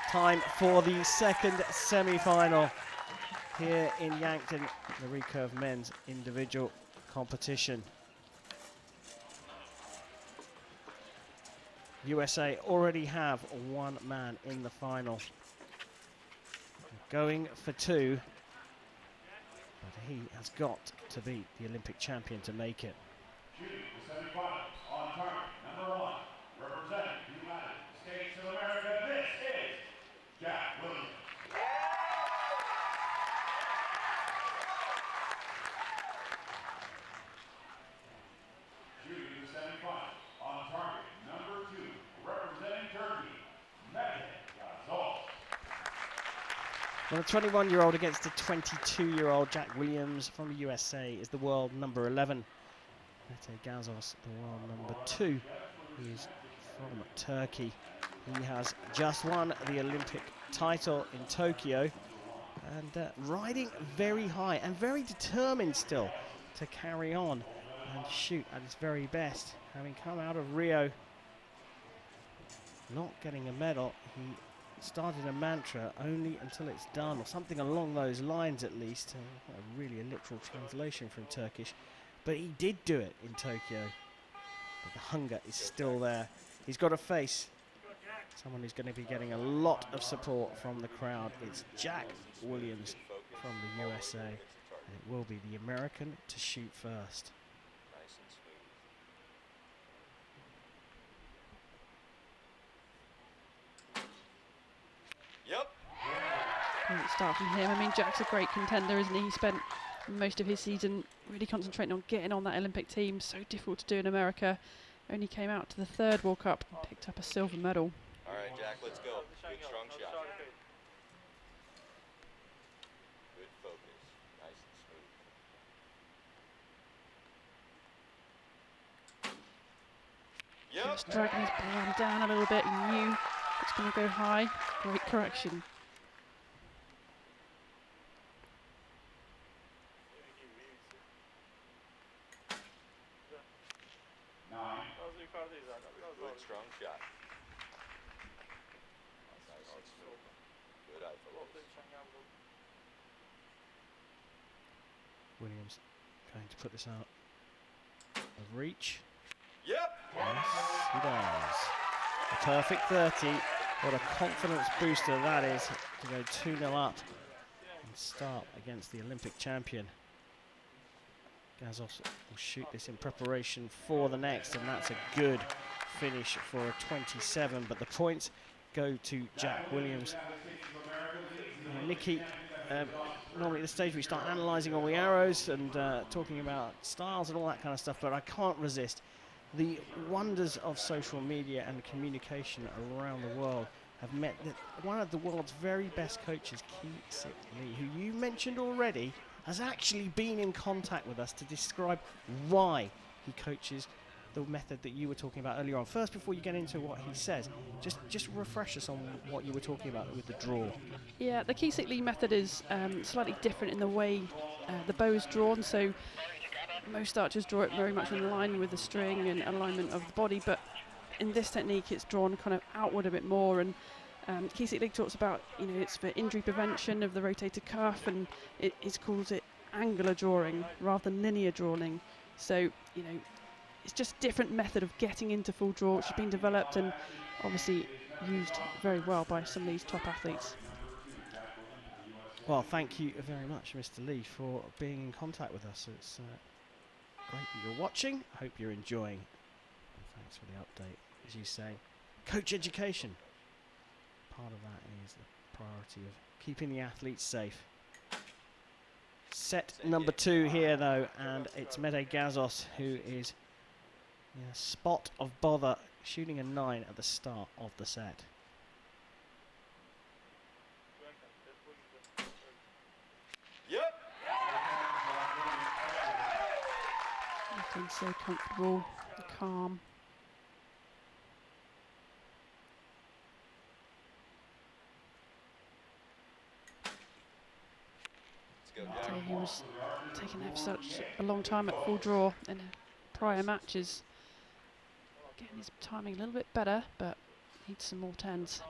Time for the second semi-final here in Yankton, the Recurve men's individual competition. USA already have one man in the final. Going for two, but he has got to beat the Olympic champion to make it. Shooting the semifinals on target, number 1, representing the United States of America, this is Jack Williams. Shooting the semifinals on target, number 2, representing Turkey, Mete Gazoz. Well, a 21-year-old against a 22-year-old Jack Williams from the USA is the world number 11. Mete Gazoz, the world number 2, he's from Turkey. He has just won the Olympic title in Tokyo and riding very high and very determined still to carry on and shoot at his very best. Having come out of Rio not getting a medal, he started a mantra, only until it's done, or something along those lines at least. Really a literal translation from Turkish. But he did do it in Tokyo. But the hunger is still there. He's got to face someone who's going to be getting a lot of support from the crowd. It's Jack Williams from the USA. And it will be the American to shoot first. Yep. Great start from him. I mean, Jack's a great contender, isn't he? He spent most of his season really concentrating on getting on that Olympic team. So difficult to do in America. Only came out to the 3rd World Cup and picked up a silver medal. All right, Jack, let's go. Good strong shot. Good focus. Nice and smooth. Yep. Just dragging his palm down a little bit. He knew it's going to go high. Great correction. Good strong shot. Nice and smooth. Good eye focus. Williams going to put this out of reach. Yep. Yes, he does. A perfect 30. What a confidence booster that is to go 2-0 up and start against the Olympic champion. Gazoz will shoot this in preparation for the next, and that's a good finish for a 27. But the points go to Jack Williams. Nikki, normally at this stage we start analysing all the arrows and talking about styles and all that kind of stuff, but I can't resist. The wonders of social media and communication around the world have met one of the world's very best coaches, Ki-Sik Lee, who you mentioned already, has actually been in contact with us to describe why he coaches the method that you were talking about earlier on. First, before you get into what he says, just refresh us on what you were talking about with the draw. Yeah, the Ki-Sik Lee method is slightly different in the way the bow is drawn. So most archers draw it very much in line with the string and alignment of the body, but in this technique it's drawn kind of outward a bit more. And Ki-Sik Lee talks about, it's for injury prevention of the rotator cuff, and he calls it angular drawing rather than linear drawing. So, it's just a different method of getting into full draw, which has been developed and obviously used very well by some of these top athletes. Well, thank you very much, Mr. Lee, for being in contact with us. It's great that you're watching. I hope you're enjoying. And thanks for the update. As you say, coach education. Part of that is the priority of keeping the athletes safe. Set number 2 here, though, and it's Mete Gazoz who is in a spot of bother, shooting a 9 at the start of the set. Yep. Looking so comfortable and calm. He was taking such a long time at full draw in prior matches. Getting his timing a little bit better, but needs some more 10s.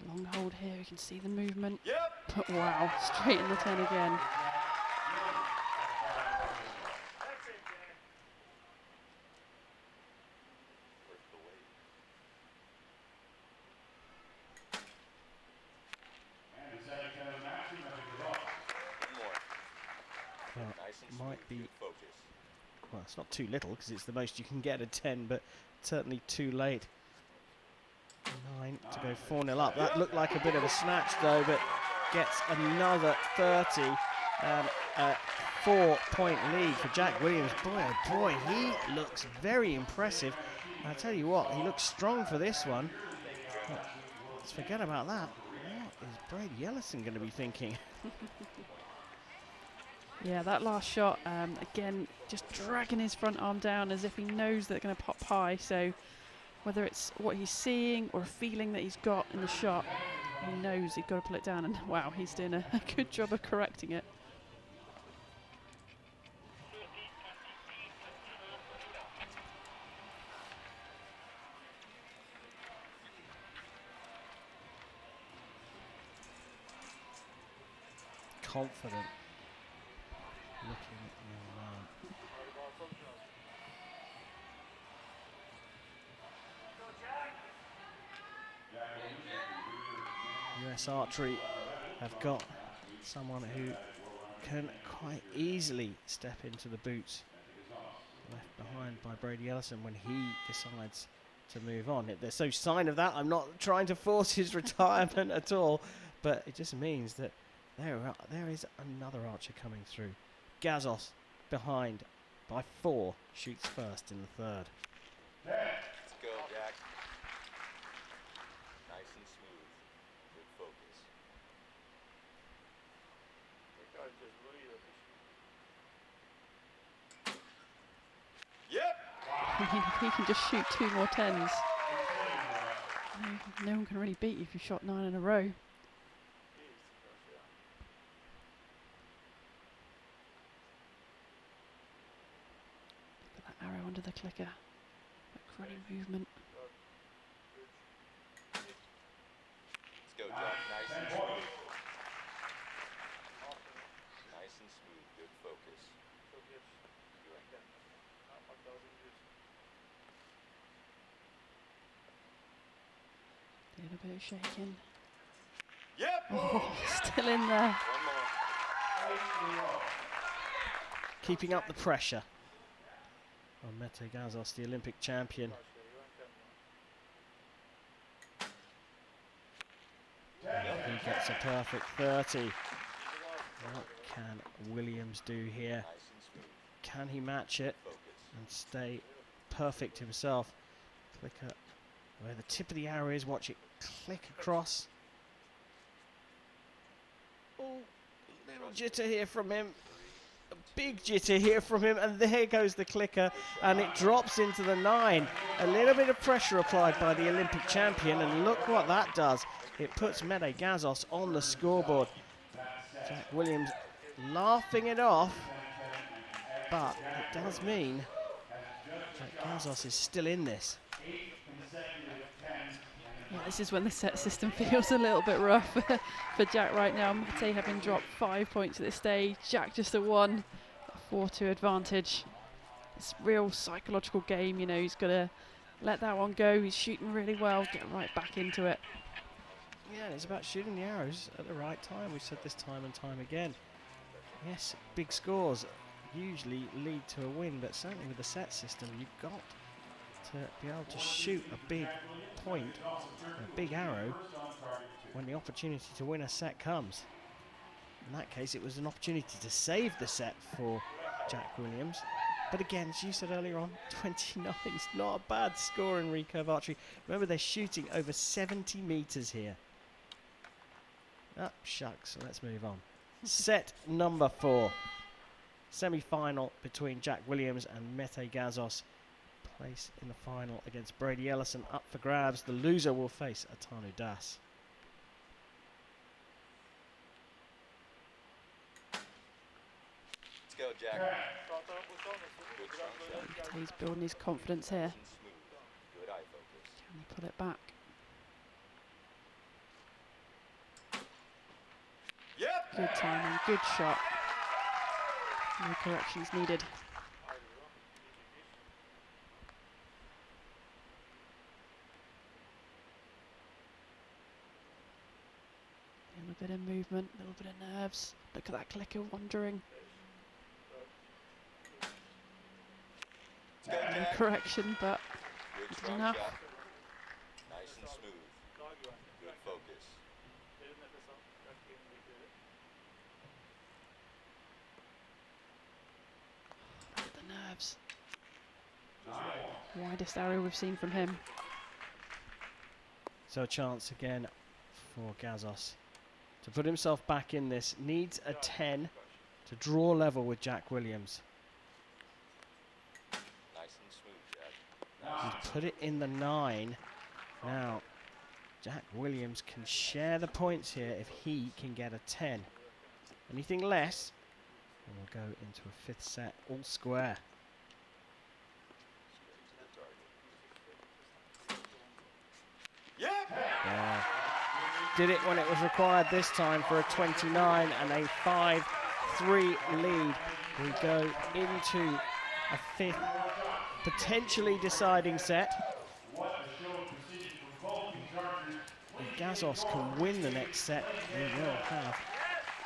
Long hold here, we can see the movement. Yep. But wow, straight in the 10 again. Worth the wait. And the second set of the match, Mete Gazoz. One more. Well, Nice and might smooth, be, good focus. well, it's not too little because it's the most you can get at 10, but certainly too late. 9 to go 4-0 up. That looked like a bit of a snatch though, but gets another 30 and a 4-point lead for Jack Williams. Boy, oh boy, he looks very impressive. I tell you what, he looks strong for this one. But let's forget about that. What is Brady Ellison going to be thinking? Yeah, that last shot, again, just dragging his front arm down as if he knows they're going to pop high. So whether it's what he's seeing or a feeling that he's got in the shot, he knows he's got to pull it down. And wow, he's doing a good job of correcting it. Confident. Looking at the young man. US Archery have got someone who can quite easily step into the boots left behind by Brady Ellison when he decides to move on. There's no sign of that. I'm not trying to force his retirement at all, but it just means that there is another archer coming through. Gazoz behind by 4, shoots first in the 3rd. Let's go, Jack. Nice and smooth. Good focus. Yep. I mean, if he can just shoot 2 more 10s, no one can really beat you if you shot 9 in a row. Look at that arrow under the clicker. That running movement. Let's go, Jack. Nice and smooth. Nice and smooth. Good focus. A little bit of shaking. Yep. Oh, still in there. One more. Keeping up the pressure on Mete Gazoz, the Olympic champion. He gets a perfect 30. What can Williams do here? Nice and smooth. Can he match it Focus. and stay perfect himself? Clicker where the tip of the arrow is, watch it click across. Oh, little jitter here from him. A big jitter here from him, and there goes the clicker, and it drops into the 9. A little bit of pressure applied by the Olympic champion, and look what that does. It puts Mete Gazoz on the scoreboard. Jack Williams laughing it off, but it does mean that Gazoz is still in this. Yeah, this is when the set system feels a little bit rough for Jack right now. Mete having dropped 5 points at this stage, Jack just a 1, a 4-2 advantage. It's a real psychological game, you know, he's got to let that one go. He's shooting really well, get right back into it. Yeah, it's about shooting the arrows at the right time. We've said this time and time again. Yes, big scores usually lead to a win, but certainly with the set system, you've got to be able to shoot a big point, a big arrow, when the opportunity to win a set comes. In that case, it was an opportunity to save the set for Jack Williams. But again, as you said earlier on, 29 is not a bad score in Recurve Archery. Remember, they're shooting over 70 metres here. Ah, shucks, so let's move on. Set number 4. Semi-final between Jack Williams and Mete Gazoz. Place in the final against Brady Ellison up for grabs. The loser will face Atanu Das. Let's go, Jack. Good strong shot. He's building his confidence here. Nice and smooth. Good eye focus. Can he pull it back? Good timing, good shot. No corrections needed. A little bit of movement, a little bit of nerves. Look at that clicker wandering. No correction, but good enough. Nice and smooth. Good focus. Look at the nerves. Widest arrow we've seen from him. So a chance again for Gazoz to put himself back in this. Needs a 10 to draw level with Jack Williams. Nice and smooth, Jack. He's put it in the 9. Now, Jack Williams can share the points here if he can get a 10. Anything less, and we'll go into a 5th set all square. Yeah. Did it when it was required this time for a 29 and a 5-3 lead. We go into a 5th, potentially deciding set. If Gazoz can win the next set, we will have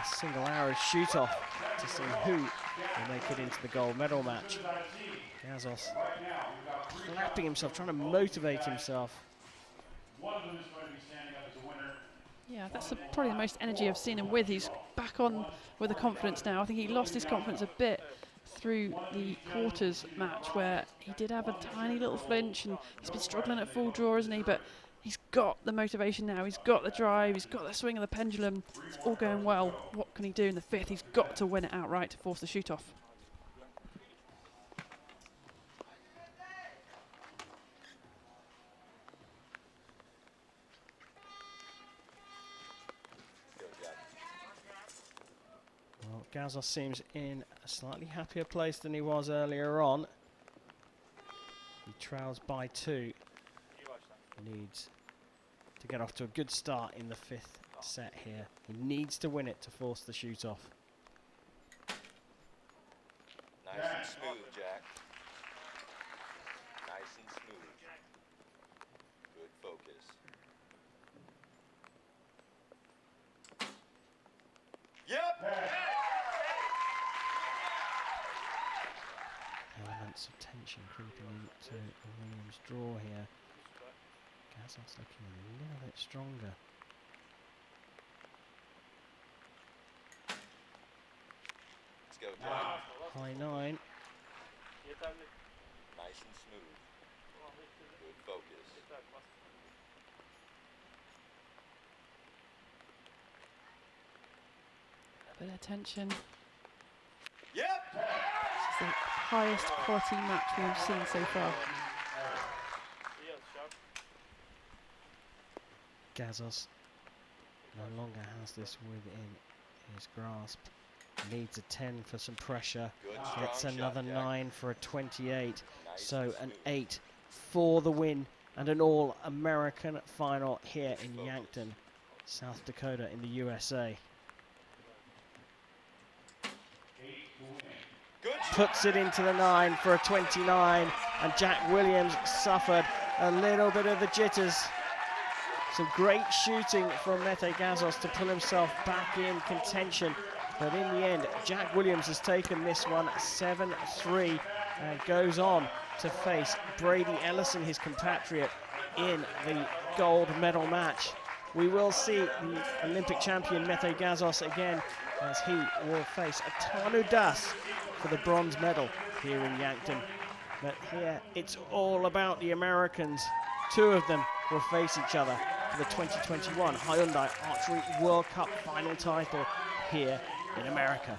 a single arrow shoot off to see who will make it into the gold medal match. Gazoz clapping himself, trying to motivate himself. Yeah, that's probably the most energy I've seen him with. He's back on with the confidence now. I think he lost his confidence a bit through the quarters match where he did have a tiny little flinch and he's been struggling at full draw, isn't he? But he's got the motivation now. He's got the drive. He's got the swing of the pendulum. It's all going well. What can he do in the 5th? He's got to win it outright to force the shoot off. Well, Gazoz seems in a slightly happier place than he was earlier on. He trails by 2. Needs to get off to a good start in the 5th set here. He needs to win it to force the shoot off. Nice and smooth, Jack. Nice and smooth. Good focus. Yep! Elements of tension creeping into Williams' draw here. Gazoz looking a little bit stronger. Let's go, Jack. High 9. Nice and smooth. Good focus. A bit of tension. Yep! This is the highest quality match we've seen so far. Gazoz no longer has this within his grasp. Needs a 10 for some pressure. Good, Gets strong another shot, Jack. 9 for a 28. Nice So and an smooth. 8 for the win and an all-American final here in Yankton, South Dakota in the USA. Good shot. Puts it into the 9 for a 29, and Jack Williams suffered a little bit of the jitters. Some great shooting from Mete Gazoz to pull himself back in contention, but in the end, Jack Williams has taken this one 7-3 and goes on to face Brady Ellison, his compatriot, in the gold medal match. We will see the Olympic champion Mete Gazoz again as he will face Atanu Das for the bronze medal here in Yankton. But here it's all about the Americans. 2 of them will face each other for the 2021 Hyundai Archery World Cup final title here in America.